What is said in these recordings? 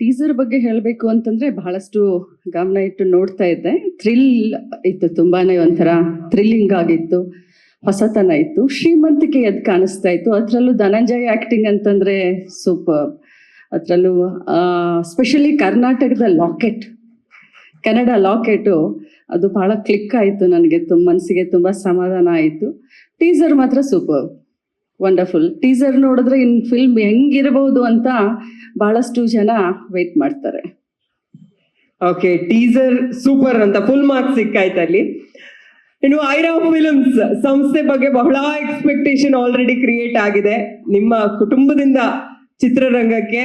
Teaser ಬಗ್ಗೆ ಹೇಳಬೇಕು ಅಂತಂದ್ರೆ ಬಹಳಷ್ಟು ಗಮನ ಇಟ್ಟು ನೋಡ್ತಾ ಇದ್ದೆ. ಥ್ರಿಲ್ ಇತ್ತು, ತುಂಬಾನೇ ಒಂಥರ ಥ್ರಿಲ್ಲಿಂಗ್ ಆಗಿತ್ತು, ಹೊಸತನ ಇತ್ತು, ಶ್ರೀಮಂತಿಕೆ ಎದ್ದು ಕಾಣಿಸ್ತಾ ಇತ್ತು. ಅದರಲ್ಲೂ ಧನಂಜಯ್ ಆಕ್ಟಿಂಗ್ ಅಂತಂದ್ರೆ ಸೂಪರ್. ಅದರಲ್ಲೂ ಸ್ಪೆಷಲಿ ಕರ್ನಾಟಕದ ಲಾಕೆಟ್, ಕನ್ನಡ ಲಾಕೆಟು ಅದು ಬಹಳ ಕ್ಲಿಕ್ ಆಯಿತು ನನಗೆ, ಮನಸ್ಸಿಗೆ ತುಂಬ ಸಮಾಧಾನ ಆಯಿತು. ಟೀಸರ್ ಮಾತ್ರ ಸೂಪರ್, ವಂಡರ್ಫುಲ್. ಟೀಸರ್ ನೋಡಿದ್ರೆ ಇನ್ ಫಿಲ್ಮ್ ಹೆಂಗಿರಬಹುದು ಅಂತ ಬಹಳಷ್ಟು ಜನ ವೇಟ್ ಮಾಡ್ತಾರೆ. ಓಕೆ, ಟೀಸರ್ ಸೂಪರ್ ಅಂತ ಫುಲ್ ಮಾರ್ಕ್ಸ್ ಸಿಕ್ಕಾಯ್ತು ಅಲ್ಲಿ. ಇನ್ನು ಐರಾ ಫಿಲ್ಮ್ಸ್ ಸಂಸ್ಥೆ ಬಗ್ಗೆ ಬಹಳ ಎಕ್ಸ್ಪೆಕ್ಟೇಷನ್ ಆಲ್ರೆಡಿ ಕ್ರಿಯೇಟ್ ಆಗಿದೆ. ನಿಮ್ಮ ಕುಟುಂಬದಿಂದ ಚಿತ್ರರಂಗಕ್ಕೆ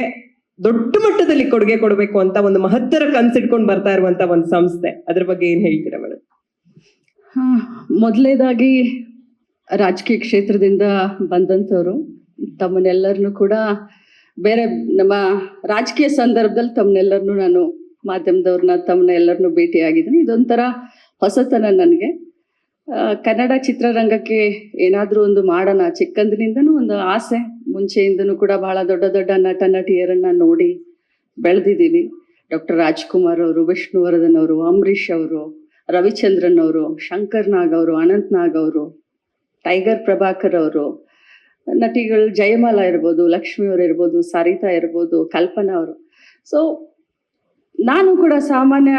ದೊಡ್ಡ ಮಟ್ಟದಲ್ಲಿ ಕೊಡುಗೆ ಕೊಡಬೇಕು ಅಂತ ಒಂದು ಮಹತ್ತರ ಕನ್ಸಿಟ್ಕೊಂಡು ಬರ್ತಾ ಇರುವಂತ ಒಂದು ಸಂಸ್ಥೆ, ಅದ್ರ ಬಗ್ಗೆ ಏನ್ ಹೇಳ್ತೀರಾ ಮೇಡಮ್? ಮೊದಲನೇದಾಗಿ ರಾಜಕೀಯ ಕ್ಷೇತ್ರದಿಂದ ಬಂದಂಥವ್ರು ತಮ್ಮನ್ನೆಲ್ಲರನ್ನು ಕೂಡ ಬೇರೆ ನಮ್ಮ ರಾಜಕೀಯ ಸಂದರ್ಭದಲ್ಲಿ ತಮ್ಮನ್ನೆಲ್ಲರನ್ನು ನಾನು ಮಾಧ್ಯಮದವ್ರನ್ನ ತಮ್ಮನ್ನೆಲ್ಲರನ್ನು ಭೇಟಿಯಾಗಿದ್ದೀನಿ. ಇದೊಂಥರ ಹೊಸತನ ನನಗೆ. ಕನ್ನಡ ಚಿತ್ರರಂಗಕ್ಕೆ ಏನಾದರೂ ಒಂದು ಮಾಡೋಣ, ಚಿಕ್ಕಂದಿನಿಂದನೂ ಒಂದು ಆಸೆ. ಮುಂಚೆಯಿಂದನೂ ಕೂಡ ಬಹಳ ದೊಡ್ಡ ದೊಡ್ಡ ನಟ ನಟಿಯರನ್ನ ನೋಡಿ ಬೆಳೆದಿದ್ದೀವಿ. ಡಾಕ್ಟರ್ ರಾಜ್ಕುಮಾರ್ ಅವರು, ವಿಷ್ಣುವರ್ಧನ್ ಅವರು, ಅಂಬರೀಷ್ ಅವರು, ರವಿಚಂದ್ರನ್ ಅವರು, ಶಂಕರ್ ನಾಗ್ ಅವರು, ಅನಂತ್ ನಾಗ್ ಅವರು, ಟೈಗರ್ ಪ್ರಭಾಕರ್ ಅವರು, ನಟಿಗಳು ಜಯಮಾಲಾ ಇರ್ಬೋದು, ಲಕ್ಷ್ಮಿ ಅವರು ಇರ್ಬೋದು, ಸರಿತಾ ಇರ್ಬೋದು, ಕಲ್ಪನಾ ಅವರು. ಸೊ ನಾನು ಕೂಡ ಸಾಮಾನ್ಯ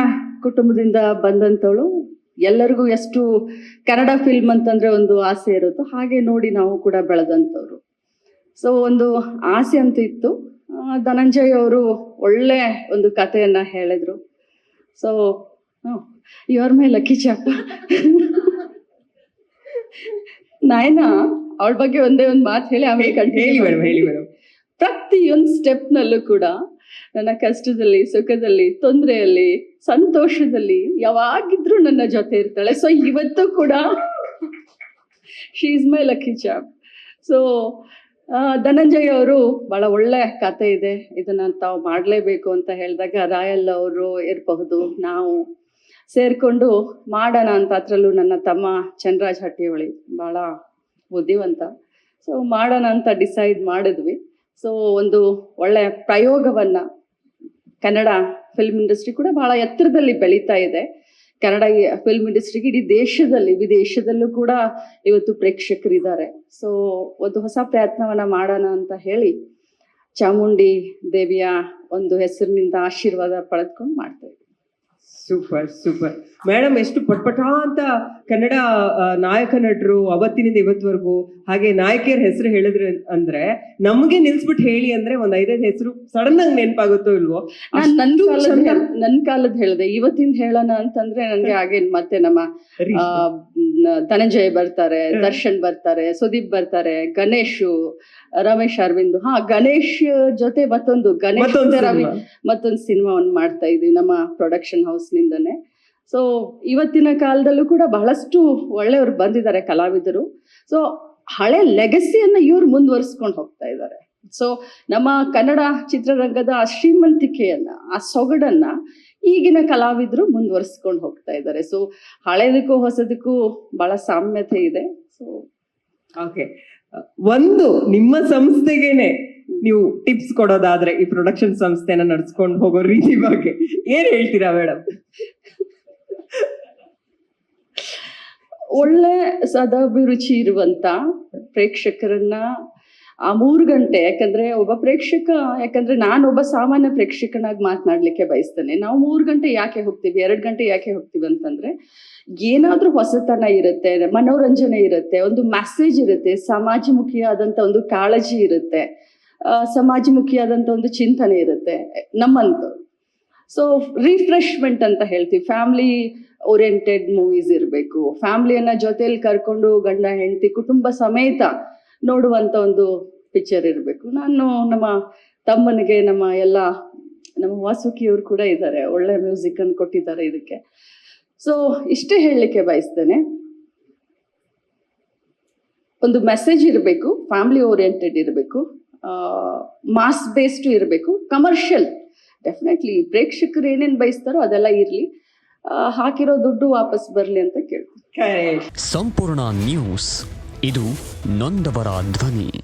ಕುಟುಂಬದಿಂದ ಬಂದಂಥವಳು. ಎಲ್ಲರಿಗೂ ಎಷ್ಟು ಕನ್ನಡ ಫಿಲ್ಮ್ ಅಂತಂದ್ರೆ ಒಂದು ಆಸೆ ಇರುತ್ತೋ ಹಾಗೆ ನೋಡಿ ನಾವು ಕೂಡ ಬೆಳೆದಂಥವ್ರು. ಸೊ ಒಂದು ಆಸೆ ಅಂತ ಇತ್ತು. ಧನಂಜಯ್ ಅವರು ಒಳ್ಳೆ ಒಂದು ಕಥೆಯನ್ನ ಹೇಳಿದ್ರು. ಸೊ ಯುವರ್ ಮೈ ಲಕ್ಕಿ ಚಾಪ. ನಾಯನ ಅವಳ ಬಗ್ಗೆ ಒಂದೇ ಒಂದು ಮಾತು ಹೇಳಿ ಆಮೇಲೆ ಹೇಳಿ ಮೇಡಮ್. ಪ್ರತಿಯೊಂದು ಸ್ಟೆಪ್ನಲ್ಲೂ ಕೂಡ ನನ್ನ ಕಷ್ಟದಲ್ಲಿ, ಸುಖದಲ್ಲಿ, ತೊಂದರೆಯಲ್ಲಿ, ಸಂತೋಷದಲ್ಲಿ ಯಾವಾಗಿದ್ರೂ ನನ್ನ ಜೊತೆ ಇರ್ತಾಳೆ. ಸೊ ಇವತ್ತು ಕೂಡ she is my lucky chop. So Dhananjay ಅವರು ಬಹಳ ಒಳ್ಳೆ ಕತೆ ಇದೆ, ಇದನ್ನ ತಾವು ಮಾಡಲೇಬೇಕು ಅಂತ ಹೇಳಿದಾಗ ರಾಯಲ್ ಅವರು ಇರಬಹುದು, ನಾವು ಸೇರ್ಕೊಂಡು ಮಾಡೋಣ ಅಂತ. ಅದರಲ್ಲೂ ನನ್ನ ತಮ್ಮ ಚಂದ್ರರಾಜ್ ಹಟ್ಟಿಹೊಳಿ ಬಹಳ ಬುದ್ಧಿವಂತ. ಸೊ ಮಾಡೋಣ ಅಂತ ಡಿಸೈಡ್ ಮಾಡಿದ್ವಿ. ಸೊ ಒಂದು ಒಳ್ಳೆ ಪ್ರಯೋಗವನ್ನ, ಕನ್ನಡ ಫಿಲ್ಮ್ ಇಂಡಸ್ಟ್ರಿ ಕೂಡ ಬಹಳ ಎತ್ತರದಲ್ಲಿ ಬೆಳೀತಾ ಇದೆ. ಕನ್ನಡ ಫಿಲ್ಮ್ ಇಂಡಸ್ಟ್ರಿಗೆ ಇಡೀ ದೇಶದಲ್ಲಿ, ವಿದೇಶದಲ್ಲೂ ಕೂಡ ಇವತ್ತು ಪ್ರೇಕ್ಷಕರಿದ್ದಾರೆ. ಸೊ ಒಂದು ಹೊಸ ಪ್ರಯತ್ನವನ್ನ ಮಾಡೋಣ ಅಂತ ಹೇಳಿ ಚಾಮುಂಡಿ ದೇವಿಯ ಒಂದು ಹೆಸರಿನಿಂದ ಆಶೀರ್ವಾದ ಪಡೆದುಕೊಂಡು ಮಾಡ್ತಾ ಇದ್ದೀವಿ. Super super madam. ಎಷ್ಟು ಪಟ್ಪಟ ಅಂತ ಕನ್ನಡ ನಾಯಕ ನಟರು ಅವತ್ತಿನಿಂದ ಇವತ್ತವರೆಗೂ, ಹಾಗೆ ನಾಯಕಿಯರ ಹೆಸರು ಹೇಳಿದ್ರೆ ಅಂದ್ರೆ ನಮ್ಗೆ ನಿಲ್ಸ್ಬಿಟ್ಟು ಹೇಳಿ ಅಂದ್ರೆ ಒಂದ್ 5 ಹೆಸರು ಸಡನ್ ಆಗಿ ನೆನಪಾಗುತ್ತೋ ಇಲ್ವೋ? ನನ್ ಕಾಲದ ಹೇಳಿದೆ, ಇವತ್ತಿನ ಹೇಳೋಣ ಅಂತಂದ್ರೆ ನನ್ಗೆ ಹಾಗೆ ಮತ್ತೆ ನಮ್ಮ ಧನಂಜಯ್ ಬರ್ತಾರೆ, ದರ್ಶನ್ ಬರ್ತಾರೆ, ಸುದೀಪ್ ಬರ್ತಾರೆ, ಗಣೇಶು, ರಮೇಶ್ ಅರವಿಂದ್. ಗಣೇಶ್ ಜೊತೆ ಮತ್ತೊಂದು ಮತ್ತೊಂದು ಸಿನಿಮಾವನ್ನು ಮಾಡ್ತಾ ಇದೀವಿ ನಮ್ಮ ಪ್ರೊಡಕ್ಷನ್ ಹೌಸ್ ನಿಂದನೆ. ಸೊ ಇವತ್ತಿನ ಕಾಲದಲ್ಲೂ ಕೂಡ ಬಹಳಷ್ಟು ಒಳ್ಳೆಯವರು ಬಂದಿದ್ದಾರೆ ಕಲಾವಿದರು. ಸೊ ಹಳೆ ಲೆಗಸಿಯನ್ನ ಇವ್ರು ಮುಂದುವರಿಸ್ಕೊಂಡು ಹೋಗ್ತಾ ಇದ್ದಾರೆ. ಸೊ ನಮ್ಮ ಕನ್ನಡ ಚಿತ್ರರಂಗದ ಆ ಶ್ರೀಮಂತಿಕೆಯನ್ನ, ಆ ಸೊಗಡನ್ನ ಈಗಿನ ಕಲಾವಿದರು ಮುಂದುವರಿಸ್ಕೊಂಡು ಹೋಗ್ತಾ ಇದ್ದಾರೆ. ಸೊ ಹಳೆದಕ್ಕೂ ಹೊಸದಕ್ಕೂ ಬಹಳ ಸಾಮ್ಯತೆ ಇದೆ. ಸೊ ಓಕೆ, ಒಂದು ನಿಮ್ಮ ಸಂಸ್ಥೆಗೆನೆ ನೀವು ಟಿಪ್ಸ್ ಕೊಡೋದಾದ್ರೆ ಈ ಪ್ರೊಡಕ್ಷನ್ ಸಂಸ್ಥೆನ ನಡ್ಸ್ಕೊಂಡು ಹೋಗೋ ರೀತಿ ಬಗ್ಗೆ ಏನ್ ಹೇಳ್ತೀರಾ ಮೇಡಮ್? ಒಳ್ಳೆ ಸದಾಭಿರುಚಿ ಇರುವಂತ ಪ್ರೇಕ್ಷಕರನ್ನ ಆ 3 ಗಂಟೆ, ಯಾಕಂದ್ರೆ ಒಬ್ಬ ಪ್ರೇಕ್ಷಕ, ಯಾಕಂದ್ರೆ ನಾನೊಬ್ಬ ಸಾಮಾನ್ಯ ಪ್ರೇಕ್ಷಕನಾಗಿ ಮಾತನಾಡ್ಲಿಕ್ಕೆ ಬಯಸ್ತೇನೆ. ನಾವು 3 ಗಂಟೆ ಯಾಕೆ ಹೋಗ್ತೀವಿ, 2 ಗಂಟೆ ಯಾಕೆ ಹೋಗ್ತೀವಿ ಅಂತಂದ್ರೆ ಏನಾದ್ರೂ ಹೊಸತನ ಇರುತ್ತೆ, ಮನೋರಂಜನೆ ಇರುತ್ತೆ, ಒಂದು ಮೆಸೇಜ್ ಇರುತ್ತೆ, ಸಮಾಜಮುಖಿಯಾದಂತ ಒಂದು ಕಾಳಜಿ ಇರುತ್ತೆ, ಸಮಾಜಮುಖಿಯಾದಂತ ಒಂದು ಚಿಂತನೆ ಇರುತ್ತೆ ನಮ್ಮಂತೂ. ಸೊ ರಿಫ್ರೆಶ್ಮೆಂಟ್ ಅಂತ ಹೇಳ್ತೀವಿ. ಫ್ಯಾಮಿಲಿ ಓರಿಯೆಂಟೆಡ್ ಮೂವೀಸ್ ಇರಬೇಕು. ಫ್ಯಾಮಿಲಿಯನ್ನ ಜೊತೆಯಲ್ಲಿ ಕರ್ಕೊಂಡು ಗಂಡ ಹೆಂಡತಿ ಕುಟುಂಬ ಸಮೇತ ನೋಡುವಂತ ಒಂದು ಪಿಕ್ಚರ್ ಇರಬೇಕು. ನಾನು ನಮ್ಮ ತಮ್ಮನಿಗೆ, ನಮ್ಮ ವಾಸುಕಿಯವರು ಕೂಡ ಇದ್ದಾರೆ, ಒಳ್ಳೆ ಮ್ಯೂಸಿಕ್ ಅನ್ನು ಕೊಟ್ಟಿದ್ದಾರೆ ಇದಕ್ಕೆ. ಸೊ ಇಷ್ಟೇ ಹೇಳಲಿಕ್ಕೆ ಬಯಸ್ತೇನೆ, ಒಂದು ಮೆಸೇಜ್ ಇರಬೇಕು, ಫ್ಯಾಮಿಲಿ ಓರಿಯೆಂಟೆಡ್ ಇರಬೇಕು, ಮಾಸ್ ಬೇಸ್ಡ್ ಇರಬೇಕು, ಕಮರ್ಷಿಯಲ್. ಡೆಫಿನೆಟ್ಲಿ ಪ್ರೇಕ್ಷಕರು ಏನೇನು ಬಯಸ್ತಾರೋ ಅದೆಲ್ಲ ಇರಲಿ, ಹಾಕಿರೋ ದುಡ್ಡು ವಾಪಸ್ ಬರಲಿ ಅಂತ ಕೇಳ್ತೀನಿ. ಸಂಪೂರ್ಣ ನ್ಯೂಸ್, ಇದು ನೊಂದವರ ಧ್ವನಿ.